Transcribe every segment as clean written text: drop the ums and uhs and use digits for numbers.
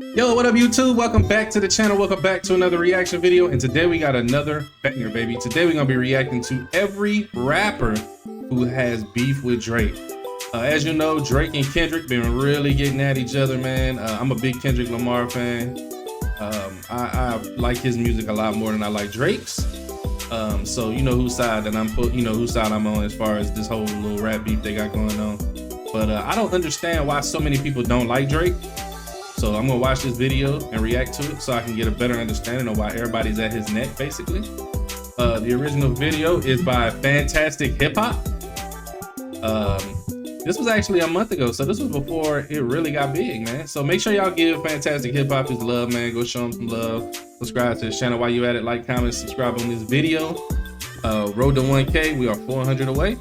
Yo, what up YouTube? Welcome back to the channel. Welcome back to another reaction video. And today we got another banger, baby. Today we're gonna be reacting to every rapper who has beef with Drake. As you know, Drake and Kendrick been really getting at each other, man. I'm a big Kendrick Lamar fan. I like his music a lot more than I like Drake's. So you know whose side that whose side I'm on as far as this whole little rap beef they got going on. But I don't understand why so many people don't like Drake. So I'm gonna watch this video and react to it so I can get a better understanding of why everybody's at his neck, basically. The original video is by Fantastic Hip Hop. This was actually a month ago, so this was before it really got big, man. So make sure y'all give Fantastic Hip Hop his love, man. Go show him some love. Subscribe to his channel while you at it. Like, comment, subscribe on this video. Road to 1K, we are 400 away.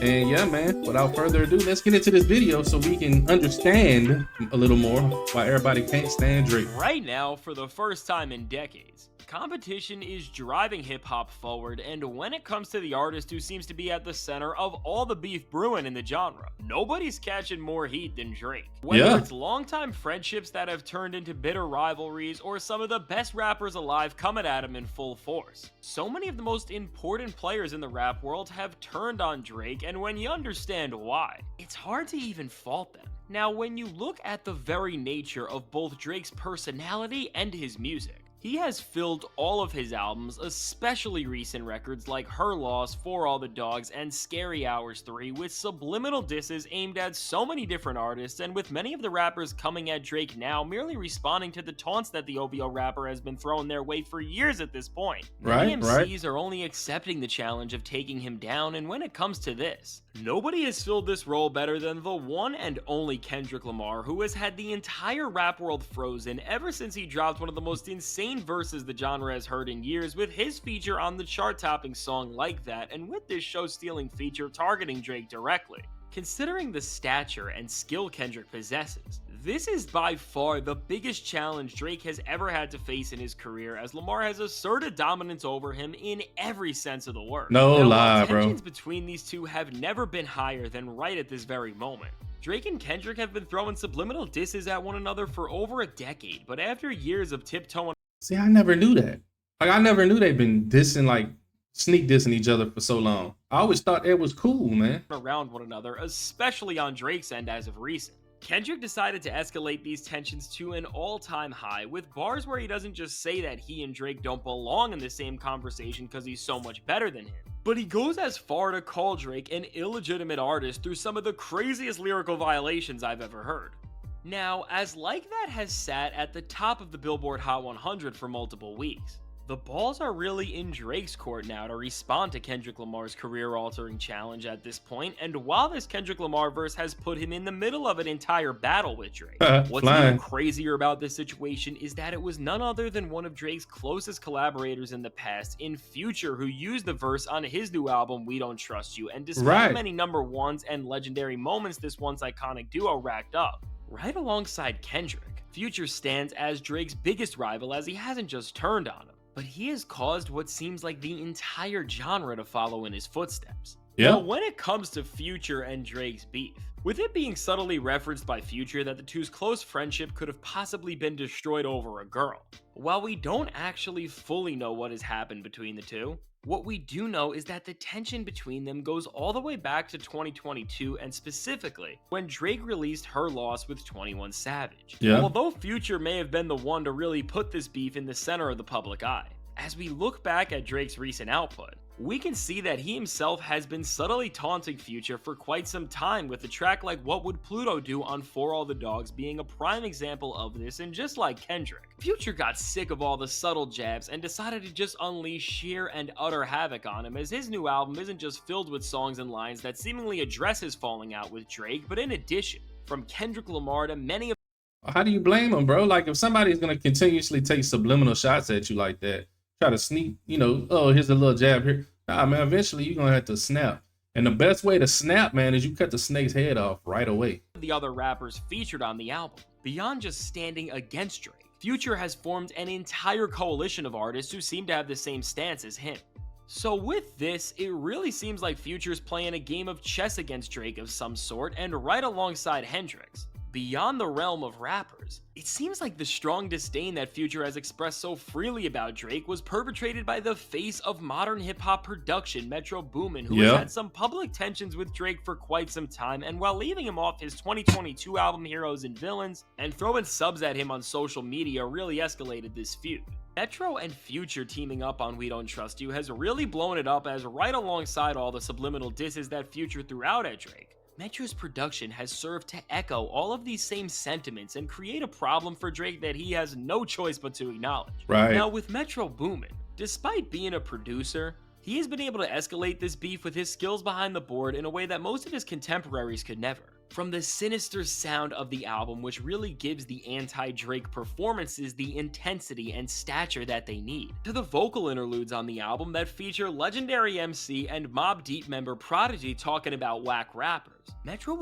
And yeah, man, without further ado, let's get into this video so we can understand a little more why everybody can't stand Drake. Right now, for the first time in decades, competition is driving hip-hop forward, and when it comes to the artist who seems to be at the center of all the beef brewing in the genre, nobody's catching more heat than Drake. Whether it's longtime friendships that have turned into bitter rivalries, or some of the best rappers alive coming at him in full force, so many of the most important players in the rap world have turned on Drake, and when you understand why, it's hard to even fault them. Now, when you look at the very nature of both Drake's personality and his music, he has filled all of his albums, especially recent records like Her Loss, For All the Dogs, and Scary Hours 3, with subliminal disses aimed at so many different artists, and with many of the rappers coming at Drake now merely responding to the taunts that the OVO rapper has been throwing their way for years at this point. Many MCs are only accepting the challenge of taking him down, and when it comes to this, nobody has filled this role better than the one and only Kendrick Lamar, who has had the entire rap world frozen ever since he dropped one of the most insane verses the genre has heard in years, with his feature on the chart-topping song Like That, and with this show-stealing feature targeting Drake directly. Considering the stature and skill Kendrick possesses, this is by far the biggest challenge Drake has ever had to face in his career, as Lamar has asserted dominance over him in every sense of the word. No lie, bro. Tensions between these two have never been higher than right at this very moment. Drake and Kendrick have been throwing subliminal disses at one another for over a decade, but after years of tiptoeing... See, I never knew that. Like, I never knew they've been dissing, like, sneak dissing each other for so long. I always thought it was cool, man. Around one another, especially on Drake's end as of recent. Kendrick decided to escalate these tensions to an all-time high, with bars where he doesn't just say that he and Drake don't belong in the same conversation because he's so much better than him, but he goes as far to call Drake an illegitimate artist through some of the craziest lyrical violations I've ever heard. Now, as Like That has sat at the top of the Billboard Hot 100 for multiple weeks, the balls are really in Drake's court now to respond to Kendrick Lamar's career-altering challenge at this point, and while this Kendrick Lamar verse has put him in the middle of an entire battle with Drake, what's even crazier about this situation is that it was none other than one of Drake's closest collaborators in the past, in Future, who used the verse on his new album, We Don't Trust You, and despite many number ones and legendary moments this once iconic duo racked up, right alongside Kendrick, Future stands as Drake's biggest rival, as he hasn't just turned on him, but he has caused what seems like the entire genre to follow in his footsteps. Now, when it comes to Future and Drake's beef, with it being subtly referenced by Future that the two's close friendship could have possibly been destroyed over a girl, while we don't actually fully know what has happened between the two, what we do know is that the tension between them goes all the way back to 2022, and specifically when Drake released Her Loss with 21 Savage. Although Future may have been the one to really put this beef in the center of the public eye, as we look back at Drake's recent output, we can see that he himself has been subtly taunting Future for quite some time, with a track like What Would Pluto Do on For All the Dogs being a prime example of this, and just like Kendrick, Future got sick of all the subtle jabs and decided to just unleash sheer and utter havoc on him, as his new album isn't just filled with songs and lines that seemingly address his falling out with Drake, but in addition, from Kendrick Lamar to many of... How do you blame him, bro? Like, if somebody's gonna continuously take subliminal shots at you like that, try to sneak, oh, here's a little jab here. Nah, man, eventually you're gonna have to snap. And the best way to snap, man, is you cut the snake's head off right away. The other rappers featured on the album, beyond just standing against Drake, Future has formed an entire coalition of artists who seem to have the same stance as him. So with this, it really seems like Future's playing a game of chess against Drake of some sort, and right alongside Hendrix. Beyond the realm of rappers, it seems like the strong disdain that Future has expressed so freely about Drake was perpetrated by the face of modern hip-hop production, Metro Boomin, who has had some public tensions with Drake for quite some time, and while leaving him off his 2022 album Heroes and Villains and throwing subs at him on social media really escalated this feud. Metro and Future teaming up on We Don't Trust You has really blown it up, as right alongside all the subliminal disses that Future threw out at Drake, Metro's production has served to echo all of these same sentiments and create a problem for Drake that he has no choice but to acknowledge. Right. Now, with Metro Boomin, despite being a producer, he has been able to escalate this beef with his skills behind the board in a way that most of his contemporaries could never. From the sinister sound of the album, which really gives the anti-Drake performances the intensity and stature that they need, to the vocal interludes on the album that feature legendary MC and Mobb Deep member Prodigy talking about whack rappers, Metro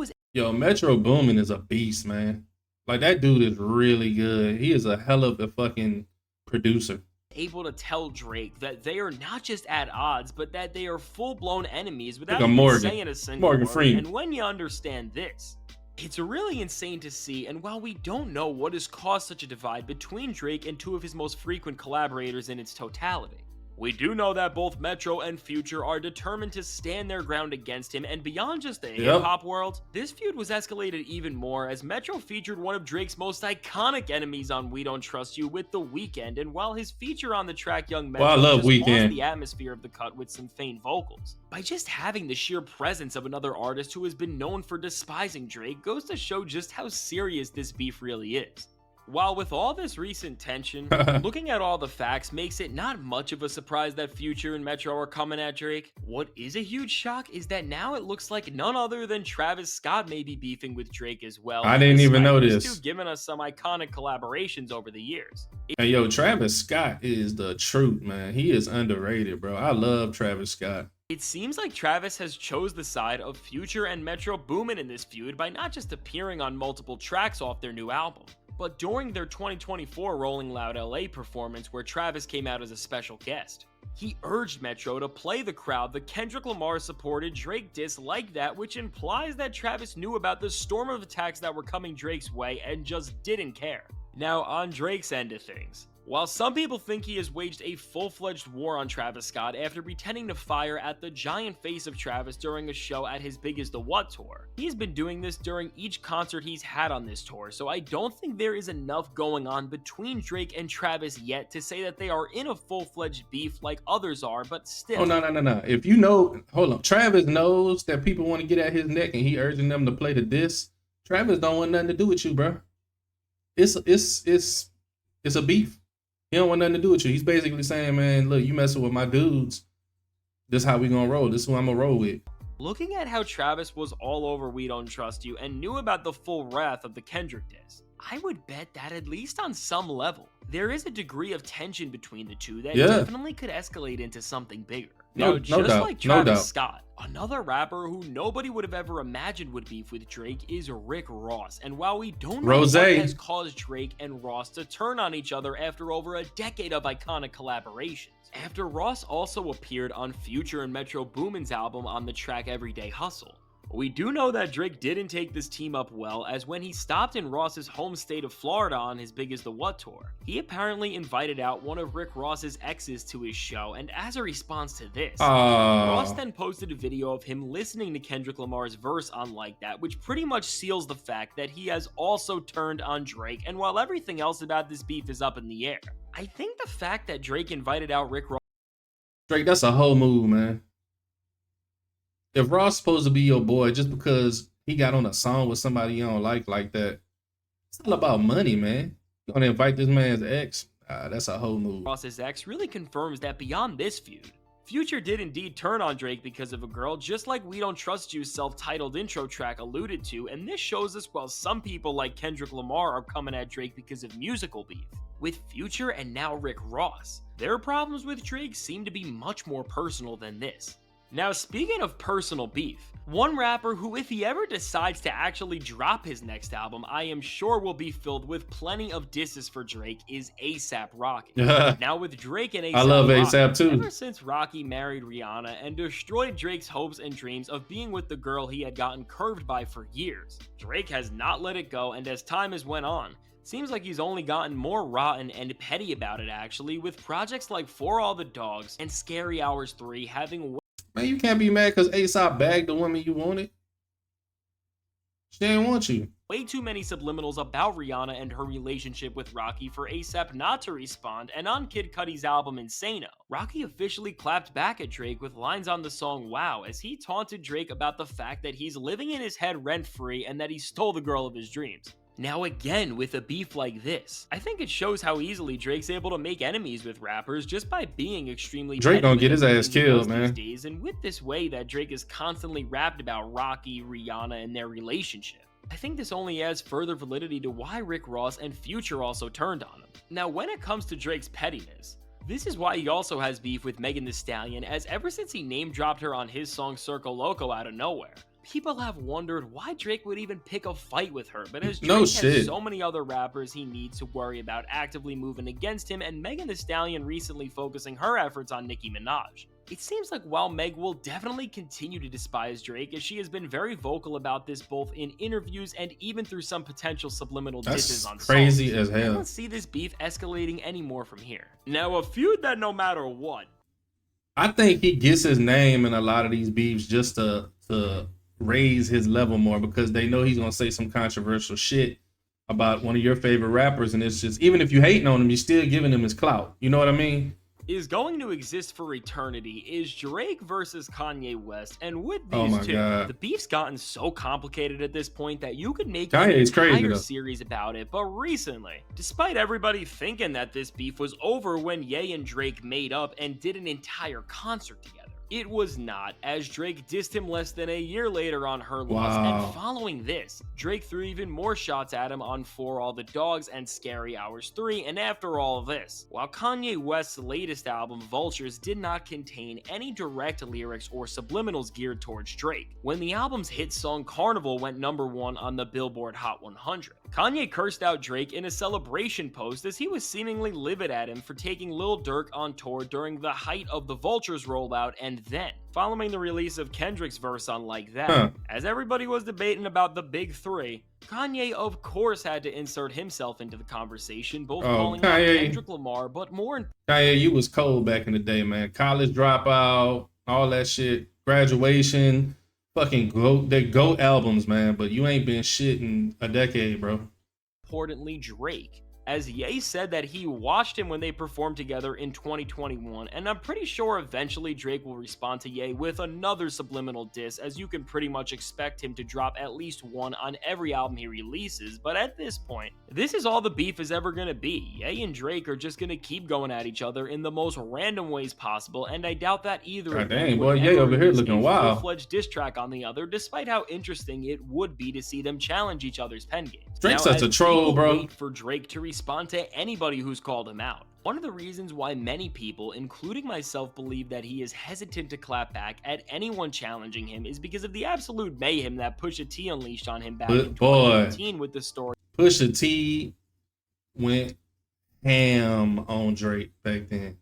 Boomin is a beast, man. Like, that dude is really good. He is a hell of a fucking producer. Able to tell Drake that they are not just at odds, but that they are full-blown enemies without like even saying a single Morgan word. Freeman. And when you understand this, it's really insane to see, and while we don't know what has caused such a divide between Drake and two of his most frequent collaborators in its totality, we do know that both Metro and Future are determined to stand their ground against him, and beyond just the hip-hop world, this feud was escalated even more as Metro featured one of Drake's most iconic enemies on We Don't Trust You with The Weeknd, and while his feature on the track Young Metro lost the atmosphere of the cut with some faint vocals, by just having the sheer presence of another artist who has been known for despising Drake goes to show just how serious this beef really is. While with all this recent tension, looking at all the facts makes it not much of a surprise that Future and Metro are coming at Drake. What is a huge shock is that now it looks like none other than Travis Scott may be beefing with Drake as well. I didn't even know this. Dude giving us some iconic collaborations over the years. Hey, yo, Travis Scott is the truth, man. He is underrated, bro. I love Travis Scott. It seems like Travis has chose the side of Future and Metro Boomin in this feud by not just appearing on multiple tracks off their new album, but during their 2024 Rolling Loud LA performance where Travis came out as a special guest. He urged Metro to play the crowd the Kendrick Lamar supported Drake diss like that, which implies that Travis knew about the storm of attacks that were coming Drake's way and just didn't care. Now, on Drake's end of things, while some people think he has waged a full-fledged war on Travis Scott after pretending to fire at the giant face of Travis during a show at his Big Is the What tour, he's been doing this during each concert he's had on this tour, so I don't think there is enough going on between Drake and Travis yet to say that they are in a full-fledged beef like others are, but still. Oh, no. If you know, hold on, Travis knows that people want to get at his neck and he urging them to play the diss. Travis don't want nothing to do with you, bro. It's a beef. He don't want nothing to do with you. He's basically saying, man, look, you messing with my dudes. This how we gonna roll. This is who I'm gonna roll with. Looking at how Travis was all over We Don't Trust You and knew about the full wrath of the Kendrick diss, I would bet that at least on some level, there is a degree of tension between the two that definitely could escalate into something bigger. Now, just like Travis Scott, another rapper who nobody would have ever imagined would beef with Drake is Rick Ross. And while we don't know what has caused Drake and Ross to turn on each other after over a decade of iconic collaborations, after Ross also appeared on Future and Metro Boomin's album on the track Everyday Hustle, we do know that Drake didn't take this team up well, as when he stopped in Ross's home state of Florida on his Big Is the What tour, he apparently invited out one of Rick Ross's exes to his show, and as a response to this, Ross then posted a video of him listening to Kendrick Lamar's verse on Like That, which pretty much seals the fact that he has also turned on Drake, and while everything else about this beef is up in the air, I think the fact that Drake invited out Rick Ross... Drake, that's a whole move, man. If Ross supposed to be your boy just because he got on a song with somebody you don't like that, it's all about money, man. You gonna invite this man's ex? That's a whole move. Ross's ex really confirms that beyond this feud, Future did indeed turn on Drake because of a girl, just like We Don't Trust You's self-titled intro track alluded to, and this shows us while some people like Kendrick Lamar are coming at Drake because of musical beef, with Future and now Rick Ross, their problems with Drake seem to be much more personal than this. Now, speaking of personal beef, one rapper who, if he ever decides to actually drop his next album, I am sure will be filled with plenty of disses for Drake is A$AP Rocky. Now, with Drake and A$AP I love Rocky, A$AP too. ever since Rocky married Rihanna and destroyed Drake's hopes and dreams of being with the girl he had gotten curved by for years, Drake has not let it go, and as time has went on, seems like he's only gotten more rotten and petty about it actually, with projects like For All the Dogs and Scary Hours 3 having Man, you can't be mad because A$AP bagged the woman you wanted. She didn't want you. way too many subliminals about Rihanna and her relationship with Rocky for A$AP not to respond, and on Kid Cudi's album Insano, Rocky officially clapped back at Drake with lines on the song Wow as he taunted Drake about the fact that he's living in his head rent-free and that he stole the girl of his dreams. Now again, with a beef like this, I think it shows how easily Drake's able to make enemies with rappers just by being extremely Drake gonna get his ass killed, man. These days, and with this way that Drake is constantly rapped about Rocky, Rihanna, and their relationship. I think this only adds further validity to why Rick Ross and Future also turned on him. Now, when it comes to Drake's pettiness, this is why he also has beef with Megan Thee Stallion, as ever since he name-dropped her on his song Circo Loco out of nowhere, people have wondered why Drake would even pick a fight with her, but as Drake has so many other rappers he needs to worry about actively moving against him, and Megan Thee Stallion recently focusing her efforts on Nicki Minaj, it seems like while Meg will definitely continue to despise Drake, as she has been very vocal about this both in interviews and even through some potential subliminal disses on songs. Crazy as hell. I don't see this beef escalating anymore from here. Now, a feud that no matter what, I think he gets his name in a lot of these beefs just to raise his level more, because they know he's gonna say some controversial shit about one of your favorite rappers, and it's just, even if you hating on him, you're still giving him his clout. You know what I mean? Is going to exist for eternity is Drake versus Kanye West, and with these two, the beef's gotten so complicated at this point that you could make an entire series about it. But recently, despite everybody thinking that this beef was over when Ye and Drake made up and did an entire concert together, it was not, as Drake dissed him less than a year later on Her Loss, and following this, Drake threw even more shots at him on For All the Dogs and Scary Hours 3, and after all this, while Kanye West's latest album, Vultures, did not contain any direct lyrics or subliminals geared towards Drake, when the album's hit song Carnival went #1 on the Billboard Hot 100, Kanye cursed out Drake in a celebration post as he was seemingly livid at him for taking Lil Durk on tour during the height of the Vultures rollout, and then, following the release of Kendrick's verse on Like That, as everybody was debating about the big three, Kanye of course had to insert himself into the conversation, both calling out Kendrick Lamar, but more Kanye, you was cold back in the day, man. College Dropout, all that shit, Graduation, fucking GOAT albums, man, but you ain't been shit in a decade, bro. Importantly, Drake, as Ye said that he watched him when they performed together in 2021, and I'm pretty sure eventually Drake will respond to Ye with another subliminal diss, as you can pretty much expect him to drop at least one on every album he releases, but at this point, this is all the beef is ever gonna be. Ye and Drake are just gonna keep going at each other in the most random ways possible, and I doubt that either of them would Ye over here looking wild. Full-fledged diss track on the other, despite how interesting it would be to see them challenge each other's pen games. Drake's such a troll, bro. Wait for Drake to respond to anybody who's called him out. One of the reasons why many people, including myself, believe that he is hesitant to clap back at anyone challenging him is because of the absolute mayhem that Pusha T unleashed on him back in 2018 with the story. Pusha T went ham on Drake back then.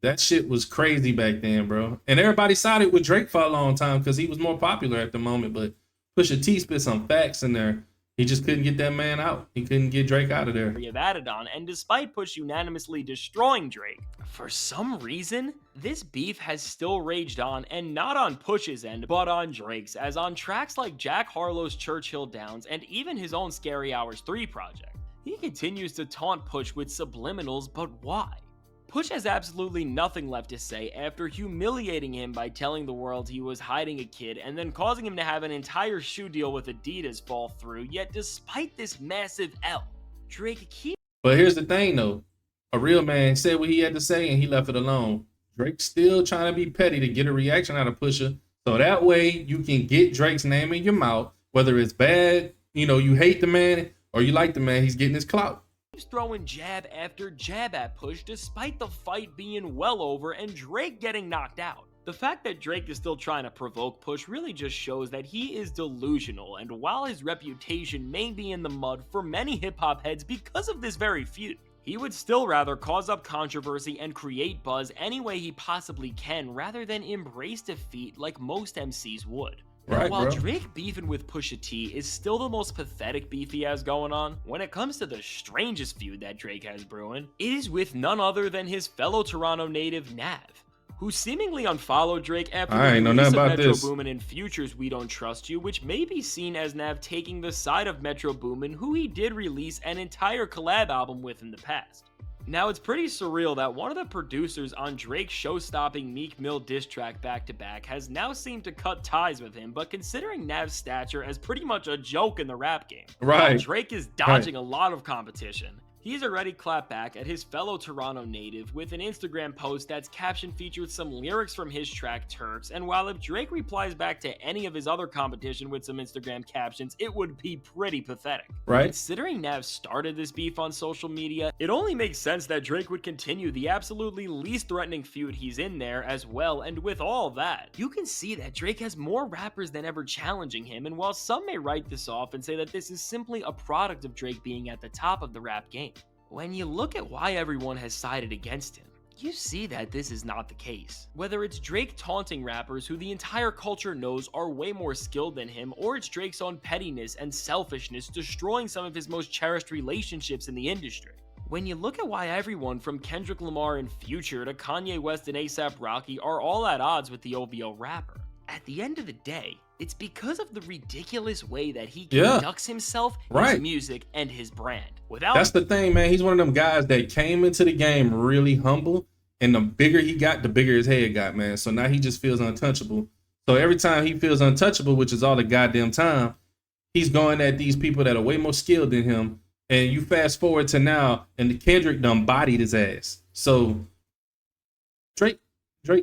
That shit was crazy back then, bro. And everybody sided with Drake for a long time because he was more popular at the moment, but Pusha T spit some facts in there. He just couldn't get that man out. He couldn't get Drake out of there. Have added on, and despite Push unanimously destroying Drake, for some reason, this beef has still raged on, and not on Push's end, but on Drake's, as on tracks like Jack Harlow's Churchill Downs and even his own Scary Hours 3 project, he continues to taunt Push with subliminals, but why? Push has absolutely nothing left to say after humiliating him by telling the world he was hiding a kid and then causing him to have an entire shoe deal with Adidas fall through, yet despite this massive L, Drake keeps... But here's the thing though, a real man said what he had to say and he left it alone. Drake's still trying to be petty to get a reaction out of Pusha, so that way you can get Drake's name in your mouth, whether it's bad, you hate the man, or you like the man, he's getting his clout. Throwing jab after jab at Push despite the fight being well over and Drake getting knocked out. The fact that Drake is still trying to provoke Push really just shows that he is delusional, and while his reputation may be in the mud for many hip-hop heads because of this very feud, he would still rather cause up controversy and create buzz any way he possibly can rather than embrace defeat like most MCs would. Right, While bro. Drake beefing with Pusha T is still the most pathetic beef he has going on, when it comes to the strangest feud that Drake has brewing, it is with none other than his fellow Toronto native Nav, who seemingly unfollowed Drake after I the ain't know release nothing of about Metro this. Boomin and Future's We Don't Trust You, which may be seen as Nav taking the side of Metro Boomin, who he did release an entire collab album with in the past. Now, it's pretty surreal that one of the producers on Drake's show-stopping Meek Mill diss track back-to-back has now seemed to cut ties with him, but considering Nav's stature as pretty much a joke in the rap game, while Right. Drake is dodging a lot of competition, he's already clapped back at his fellow Toronto native with an Instagram post that's caption featured some lyrics from his track Turks, and while if Drake replies back to any of his other competition with some Instagram captions, it would be pretty pathetic. Right. Considering Nav started this beef on social media, it only makes sense that Drake would continue the absolutely least threatening feud he's in there as well, and with all that, you can see that Drake has more rappers than ever challenging him, and while some may write this off and say that this is simply a product of Drake being at the top of the rap game, when you look at why everyone has sided against him, you see that this is not the case. Whether it's Drake taunting rappers who the entire culture knows are way more skilled than him, or it's Drake's own pettiness and selfishness destroying some of his most cherished relationships in the industry. When you look at why everyone from Kendrick Lamar and Future to Kanye West and A$AP Rocky are all at odds with the OVO rapper, at the end of the day, it's because of the ridiculous way that he conducts himself, his music, and his brand. That's the thing, man. He's one of them guys that came into the game really humble, and the bigger he got, the bigger his head got, man. So now he just feels untouchable. So every time he feels untouchable, which is all the goddamn time, he's going at these people that are way more skilled than him. And you fast forward to now, and Kendrick done bodied his ass. So Drake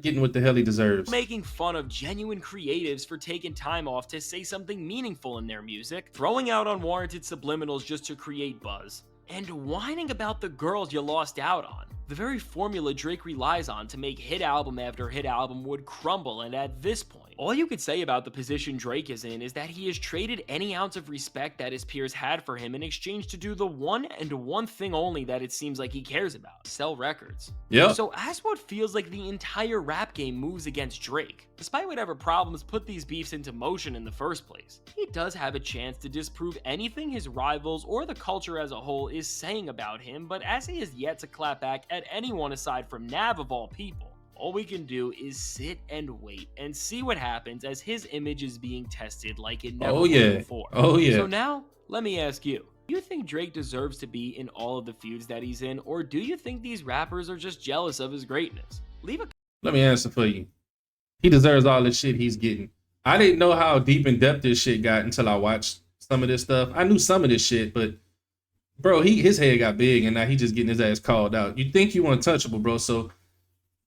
getting what the hell he deserves. Making fun of genuine creatives for taking time off to say something meaningful in their music, throwing out unwarranted subliminals just to create buzz, and whining about the girls you lost out on. The very formula Drake relies on to make hit album after hit album would crumble, and at this point, all you could say about the position Drake is in is that he has traded any ounce of respect that his peers had for him in exchange to do the one thing only that it seems like he cares about: sell records. Yep. So as what feels like the entire rap game moves against Drake, despite whatever problems put these beefs into motion in the first place, he does have a chance to disprove anything his rivals or the culture as a whole is saying about him, but as he has yet to clap back at anyone aside from Nav of all people, all we can do is sit and wait and see what happens as his image is being tested like it never was before. Oh yeah. So now, let me ask you, do you think Drake deserves to be in all of the feuds that he's in, or do you think these rappers are just jealous of his greatness? Let me answer for you. He deserves all the shit he's getting. I didn't know how deep in depth this shit got until I watched some of this stuff. I knew some of this shit, but bro, his head got big and now he just getting his ass called out. You think you untouchable, bro. So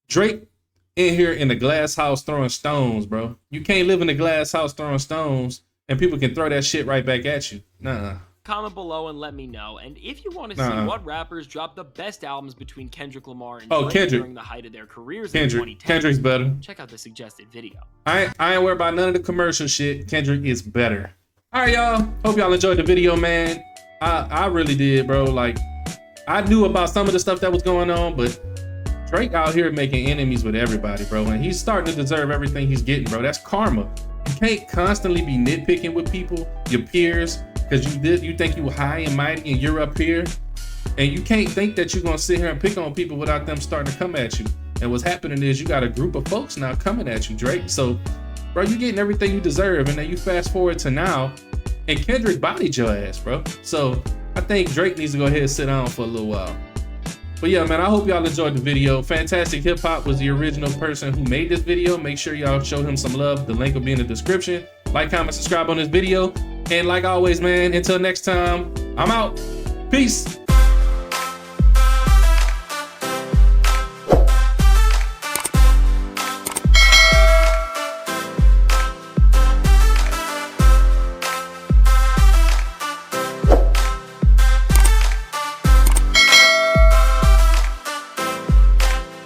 Drake in here in the glass house throwing stones, bro. You can't live in a glass house throwing stones and people can throw that shit right back at you. Nah. Comment below and let me know. And if you want to see what rappers dropped the best albums between Kendrick Lamar and Drake during the height of their careers in 2010, Kendrick's better. Check out the suggested video. I ain't worried about none of the commercial shit. Kendrick is better. All right, y'all. Hope y'all enjoyed the video, man. I really did, bro. Like, I knew about some of the stuff that was going on, but Drake out here making enemies with everybody, bro. And he's starting to deserve everything he's getting, bro. That's karma. You can't constantly be nitpicking with people, your peers, because you think you high and mighty and you're up here. And you can't think that you're gonna sit here and pick on people without them starting to come at you. And what's happening is you got a group of folks now coming at you, Drake. So, bro, you're getting everything you deserve. And then you fast forward to now, and Kendrick bodied your ass, bro. So I think Drake needs to go ahead and sit down for a little while. But yeah, man, I hope y'all enjoyed the video. Fantastic Hip Hop was the original person who made this video. Make sure y'all show him some love. The link will be in the description. Like, comment, subscribe on this video. And like always, man, until next time, I'm out. Peace.